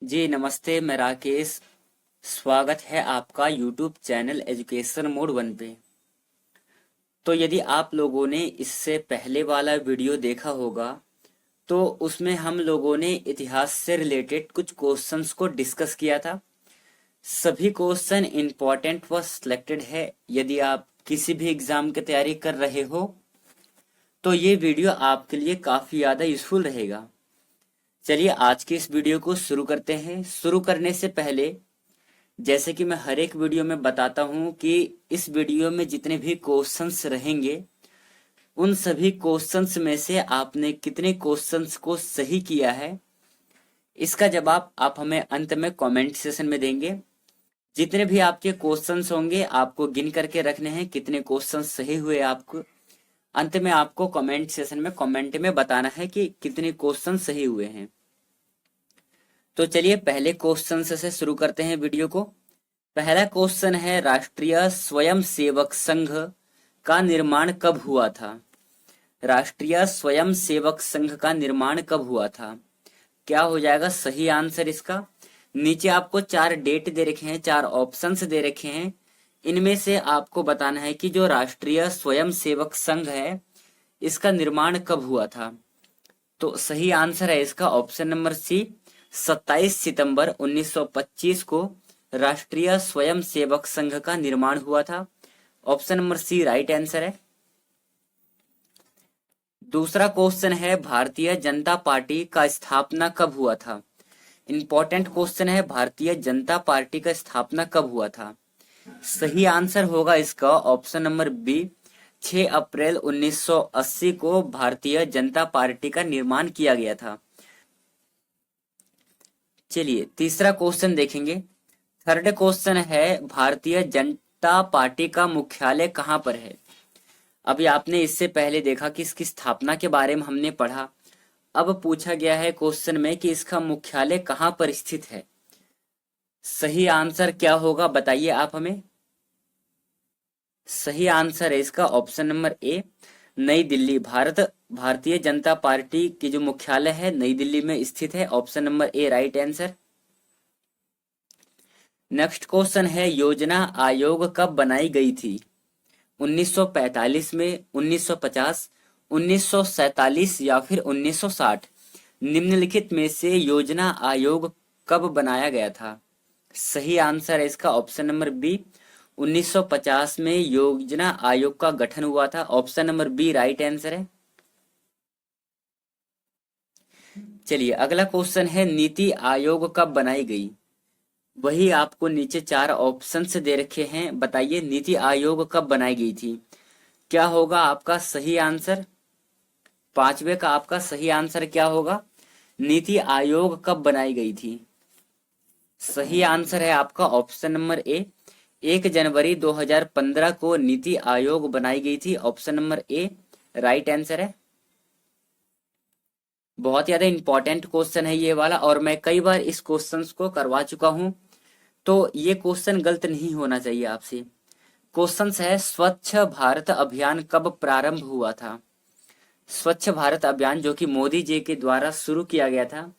जी नमस्ते, मैं राकेश। स्वागत है आपका यूट्यूब चैनल एजुकेशन मोड 1 पे। तो यदि आप लोगों ने इससे पहले वाला वीडियो देखा होगा तो उसमें हम लोगों ने इतिहास से रिलेटेड कुछ क्वेश्चंस को डिस्कस किया था। सभी क्वेश्चन इम्पोर्टेंट व सिलेक्टेड है। यदि आप किसी भी एग्जाम की तैयारी कर रहे हो तो ये वीडियो आपके लिए काफ़ी ज़्यादा यूजफुल रहेगा। चलिए आज की इस वीडियो को शुरू करते हैं। शुरू करने से पहले जैसे कि मैं हर एक वीडियो में बताता हूं कि इस वीडियो में जितने भी क्वेश्चंस रहेंगे उन सभी क्वेश्चंस में से आपने कितने क्वेश्चंस को सही किया है इसका जवाब आप हमें अंत में कमेंट सेशन में देंगे। जितने भी आपके क्वेश्चंस होंगे आपको गिन करके रखने हैं कितने क्वेश्चंस सही हुए। आपको अंत में आपको कमेंट सेशन में कमेंट में बताना है कि कितने क्वेश्चन सही हुए हैं। तो चलिए पहले क्वेश्चन से शुरू करते हैं वीडियो को। पहला क्वेश्चन है, राष्ट्रीय स्वयंसेवक संघ का निर्माण कब हुआ था? राष्ट्रीय स्वयंसेवक संघ का निर्माण कब हुआ था? क्या हो जाएगा सही आंसर इसका? नीचे आपको 4 डेट दे रखे हैं, 4 ऑप्शंस दे रखे हैं। इनमें से आपको बताना है कि जो राष्ट्रीय स्वयंसेवक संघ है इसका निर्माण कब हुआ था। तो सही आंसर है इसका ऑप्शन नंबर सी, 27 सितंबर 1925 को राष्ट्रीय स्वयंसेवक संघ का निर्माण हुआ था। Option number C right answer है। दूसरा क्वेश्चन है, भारतीय जनता पार्टी का स्थापना कब हुआ था? इंपॉर्टेंट क्वेश्चन है, भारतीय जनता पार्टी का स्थापना कब हुआ था? सही आंसर होगा इसका ऑप्शन नंबर बी, 6 अप्रैल 1980 को भारतीय जनता पार्टी का निर्माण किया गया था। चलिए तीसरा क्वेश्चन देखेंगे। थर्ड क्वेश्चन है, भारतीय जनता पार्टी का मुख्यालय कहाँ पर है? अभी आपने इससे पहले देखा कि इसकी स्थापना के बारे में हमने पढ़ा। अब पूछा गया है क्वेश्चन में कि इसका मुख्यालय कहाँ पर स्थित है। सही आंसर क्या होगा बताइए आप हमें। सही आंसर है इसका ऑप्शन नंबर ए, नई दिल्ली। भारतीय जनता पार्टी की जो मुख्यालय है नई दिल्ली में स्थित है। Option number A right answer. Next question है, योजना आयोग कब बनाई गई थी? 1945 में, 1950, 1947 या फिर 1960? निम्नलिखित में से योजना आयोग कब बनाया गया था? सही आंसर है इसका ऑप्शन नंबर बी, 1950 में योजना आयोग का गठन हुआ था। Option number B right answer है। चलिए अगला क्वेश्चन है, नीति आयोग कब बनाई गई? वही आपको नीचे 4 ऑप्शंस दे रखे हैं। बताइए नीति आयोग कब बनाई गई थी? क्या होगा आपका सही आंसर? पांचवे का आपका सही आंसर क्या होगा? नीति आयोग कब बनाई गई थी? सही आंसर है आपका ऑप्शन नंबर ए, 1 जनवरी 2015 को नीति आयोग बनाई गई थी। Option number A right answer है। बहुत ज्यादा इंपॉर्टेंट क्वेश्चन है ये वाला और मैं कई बार इस क्वेश्चन को करवा चुका हूं, तो ये क्वेश्चन गलत नहीं होना चाहिए आपसे। क्वेश्चन है, स्वच्छ भारत अभियान कब प्रारंभ हुआ था? स्वच्छ भारत अभियान जो कि मोदी जी के द्वारा शुरू किया गया था,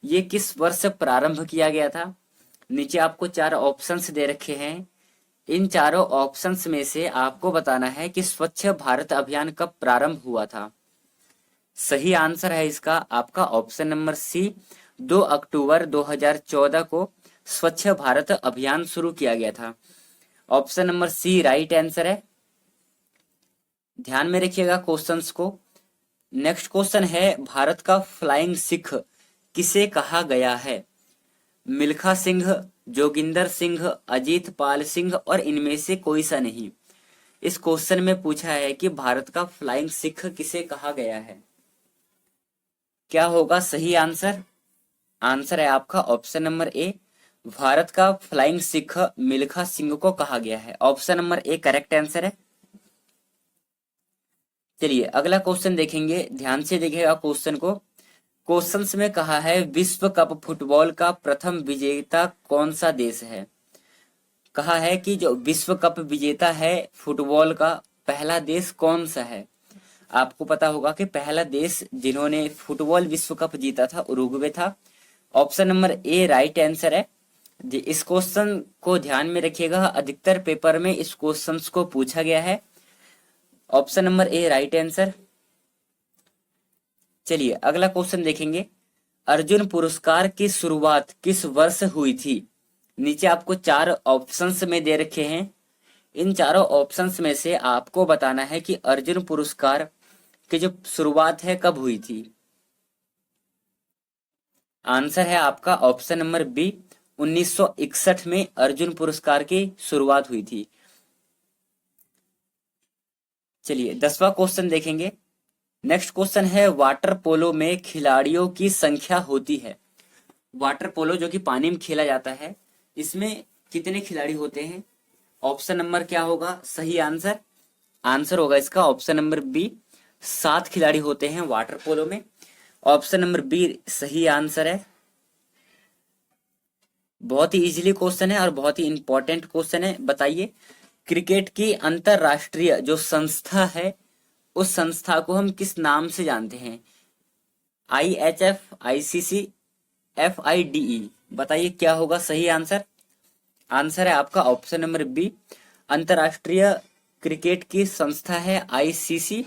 ये किस वर्ष प्रारंभ किया गया था? नीचे आपको 4 ऑप्शंस दे रखे हैं। इन चारों ऑप्शंस में से आपको बताना है कि स्वच्छ भारत अभियान कब प्रारंभ हुआ था। सही आंसर है इसका आपका ऑप्शन नंबर सी, 2 अक्टूबर 2014 को स्वच्छ भारत अभियान शुरू किया गया था। Option number C right answer है। ध्यान में रखिएगा क्वेश्चंस को। नेक्स्ट क्वेश्चन है, भारत का फ्लाइंग सिख किसे कहा गया है? मिल्खा सिंह, जोगिंदर सिंह, अजीत पाल सिंह और इनमें से कोई सा नहीं। इस क्वेश्चन में पूछा है कि भारत का फ्लाइंग सिख किसे कहा गया है। क्या होगा सही आंसर? आंसर है आपका ऑप्शन नंबर ए, भारत का फ्लाइंग सिख मिल्खा सिंह को कहा गया है। Option number A correct answer है। चलिए अगला क्वेश्चन देखेंगे, ध्यान से देखिएगा क्वेश्चन को। क्वेश्चंस में कहा है, विश्व कप फुटबॉल का प्रथम विजेता कौन सा देश है? कहा है कि जो विश्व कप विजेता है फुटबॉल का, पहला देश कौन सा है? आपको पता होगा कि पहला देश जिन्होंने फुटबॉल विश्व कप जीता था उरुग्वे था। Option number A right answer है जी। इस क्वेश्चन को ध्यान में रखिएगा, अधिकतर पेपर में इस क्वेश्चंस को पूछा गया है। Option number A right answer. चलिए अगला क्वेश्चन देखेंगे, अर्जुन पुरस्कार की शुरुआत किस वर्ष हुई थी? नीचे आपको 4 ऑप्शंस में दे रखे हैं। इन चारों ऑप्शंस में से आपको बताना है कि अर्जुन पुरस्कार की जो शुरुआत है कब हुई थी। आंसर है आपका ऑप्शन नंबर बी, 1961 में अर्जुन पुरस्कार की शुरुआत हुई थी। चलिए 10वां क्वेश्चन देखेंगे। नेक्स्ट क्वेश्चन है, वाटर पोलो में खिलाड़ियों की संख्या होती है। वाटर पोलो जो कि पानी में खेला जाता है, इसमें कितने खिलाड़ी होते हैं? ऑप्शन नंबर क्या होगा सही आंसर? आंसर होगा इसका ऑप्शन नंबर बी, 7 खिलाड़ी होते हैं वाटर पोलो में। ऑप्शन नंबर बी सही आंसर है। बहुत ही इजीली क्वेश्चन है और बहुत ही इंपॉर्टेंट क्वेश्चन है। बताइए, क्रिकेट की अंतरराष्ट्रीय जो संस्था है, उस संस्था को हम किस नाम से जानते हैं? IHF, ICC, FIDE। बताइए क्या होगा सही आंसर? आंसर है आपका ऑप्शन नंबर बी, अंतरराष्ट्रीय क्रिकेट की संस्था है ICC,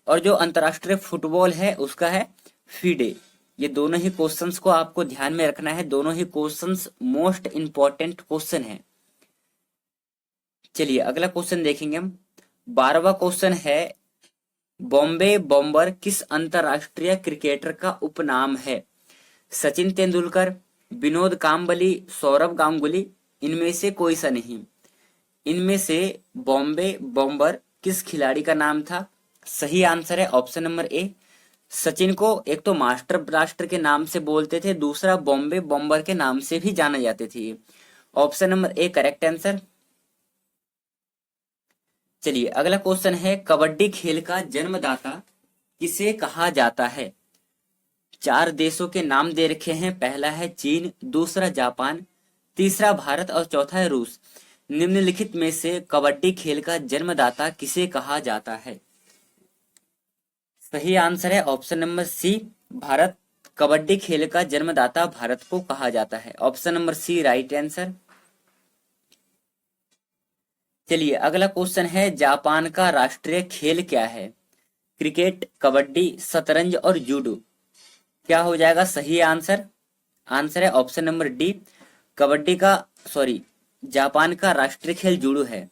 और जो अंतरराष्ट्रीय फुटबॉल है उसका है FIDE। ये दोनों ही क्वेश्चंस को आपको ध्यान में रखना है, दोनों ही क्वेश्चंस मोस्ट इंपॉर्टेंट क्वेश्चन है। चलिए अगला क्वेश्चन देखेंगे हम। 12वां क्वेश्चन है, बॉम्बे बॉम्बर किस अंतरराष्ट्रीय क्रिकेटर का उपनाम है? सचिन तेंदुलकर, विनोद कांबली, सौरव गांगुली, इनमें से कोई सा नहीं। इनमें से बॉम्बे बॉम्बर किस खिलाड़ी का नाम था? सही आंसर है ऑप्शन नंबर ए। सचिन को एक तो मास्टर ब्लास्टर के नाम से बोलते थे, दूसरा बॉम्बे बॉम्बर के नाम से भी जाने जाते थे। Option number A correct answer. चलिए अगला क्वेश्चन है, कबड्डी खेल का जन्मदाता किसे कहा जाता है? 4 देशों के नाम दे रखे हैं। पहला है चीन, दूसरा जापान, तीसरा भारत और चौथा है रूस। निम्नलिखित में से कबड्डी खेल का जन्मदाता किसे कहा जाता है? सही आंसर है option number C, Bharat. Kabaddi खेल का जन्मदाता भारत को कहा जाता है। Option number C right answer. चलिए अगला क्वेश्चन है, जापान का राष्ट्रीय खेल क्या है? क्रिकेट, कबड्डी, शतरंज और जूडो। क्या हो जाएगा सही आंसर? आंसर है ऑप्शन नंबर डी, जापान का राष्ट्रीय खेल जूडो है।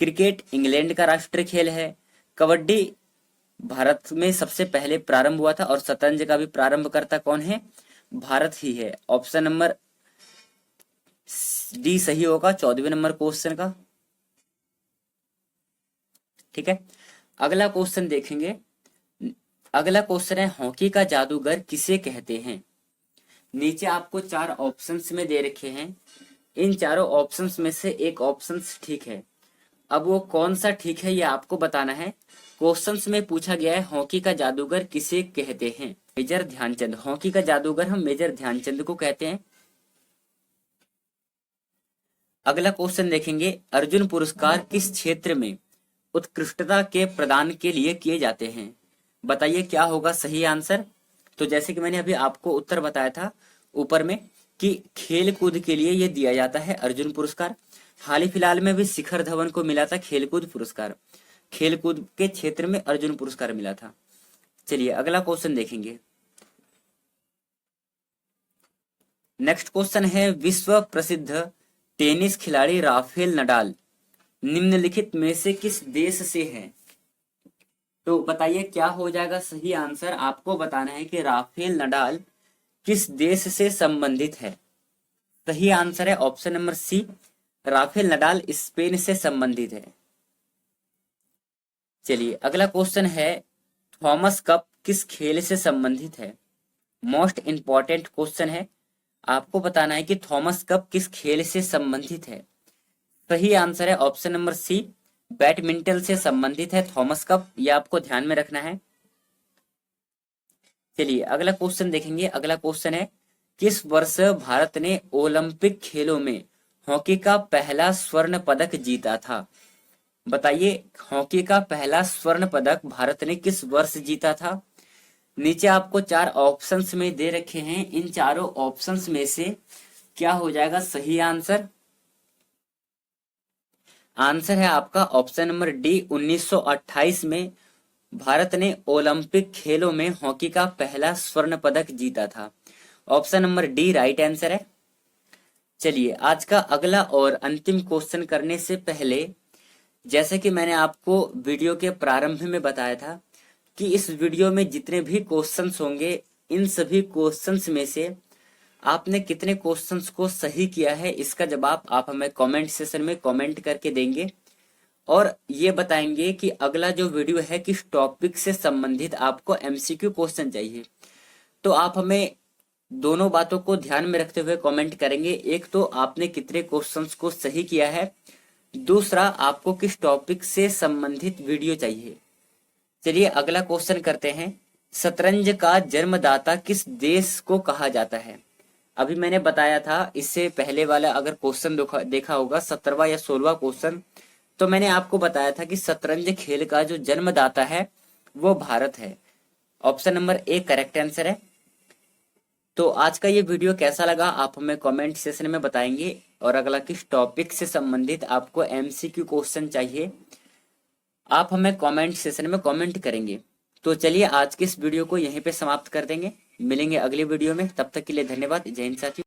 क्रिकेट इंग्लैंड का राष्ट्रीय खेल है। कबड्डी भारत में सबसे पहले प्रारंभ हुआ था और शतरंज का भी प्रारंभकर्ता कौन है? भारत ही है। ऑप्शन नंबर डी सही होगा 14वें नंबर क्वेश्चन का। ठीक है, अगला क्वेश्चन देखेंगे। अगला क्वेश्चन है, हॉकी का जादूगर किसे कहते हैं? नीचे आपको 4 ऑप्शंस में दे रखे हैं। इन चारों ऑप्शंस में से एक ऑप्शन ठीक है। अब वो कौन सा ठीक है ये आपको बताना है। क्वेश्चंस में पूछा गया है, हॉकी का जादूगर किसे कहते हैं? मेजर ध्यानचंद। हॉकी का जादूगर हम मेजर ध्यानचंद को कहते हैं। अगला क्वेश्चन देखेंगे, अर्जुन पुरस्कार किस क्षेत्र में उत्कृष्टता के प्रदान के लिए किए जाते हैं? बताइए क्या होगा सही आंसर? तो जैसे कि मैंने अभी आपको उत्तर बताया था ऊपर में कि खेल कूद के लिए ये दिया जाता है अर्जुन पुरस्कार। हाल ही फिलहाल में भी शिखर धवन को मिला था खेलकूद पुरस्कार, खेलकूद के क्षेत्र में अर्जुन पुरस्कार मिला था। चलिए अगला क्वेश्चन देखेंगे। नेक्स्ट क्वेश्चन है, विश्व प्रसिद्ध टेनिस खिलाड़ी राफेल नडाल निम्नलिखित में से किस देश से हैं? तो बताइए क्या हो जाएगा सही आंसर? आपको बताना है कि राफेल नडाल किस देश से संबंधित है। सही आंसर है option number C, Rafael Nadal Spain से संबंधित है। चलिए अगला क्वेश्चन है, थॉमस कप किस खेल से संबंधित है? मोस्ट इंपॉर्टेंट क्वेश्चन है। आपको बताना है कि थॉमस कप किस खेल से संबंधित है। सही आंसर है ऑप्शन नंबर सी, बैडमिंटन से संबंधित है थॉमस कप। ये आपको ध्यान में रखना है। चलिए अगला क्वेश्चन देखेंगे। अगला क्वेश्चन है, किस वर्ष भारत ने ओलंपिक खेलों में हॉकी का पहला स्वर्ण पदक जीता था? बताइए हॉकी का पहला स्वर्ण पदक भारत ने किस वर्ष जीता था? नीचे आपको 4 ऑप्शंस में दे रखे हैं, इन चारों ऑप्शंस में से क्या हो जाएगा सही आंसर? आंसर है आपका ऑप्शन नंबर डी। 1928 में भारत ने ओलंपिक खेलों में हॉकी का पहला स्वर्ण पदक जीता था। Option number D right answer है। चलिए आज का अगला और अंतिम क्वेश्चन करने से पहले, जैसे कि मैंने आपको वीडियो के प्रारंभ में बताया था कि इस वीडियो में जितने भी क्वेश्चंस होंगे, इन सभी क्वेश्चंस में से आपने कितने क्वेश्चंस को सही किया है, इसका जवाब आप हमें कमेंट सेशन में कमेंट करके देंगे और ये बताएंगे कि अगला जो वीडियो है किस टॉपिक से संबंधित आपको एमसीक्यू क्वेश्चन चाहिए। तो आप हमें दोनों बातों को ध्यान में रखते हुए कमेंट करेंगे, एक तो आपने कितने क्वेश्चंस को सही किया है, दूसरा आपको किस टॉपिक से संबंधित वीडियो चाहिए। चलिए अगला क्वेश्चन करते हैं। शतरंज का जन्मदाता किस देश को कहा जाता है? अभी मैंने बताया था इससे पहले वाला अगर क्वेश्चन देखा होगा 17वां या 16वां क्वेश्चन, तो मैंने आपको बताया था कि शतरंज खेल का जो जन्मदाता है वो भारत है। Option number A correct answer है। तो आज का ये वीडियो कैसा लगा आप हमें कमेंट सेशन में बताएंगे और अगला किस टॉपिक से संबंधित आपको एमसीक्यू क्वेश्चन चाहिए आप हमें कमेंट सेशन में कमेंट करेंगे। तो चलिए आज के इस वीडियो को यहीं पे समाप्त कर देंगे, मिलेंगे अगली वीडियो में, तब तक के लिए धन्यवाद। जय हिंद साथियों।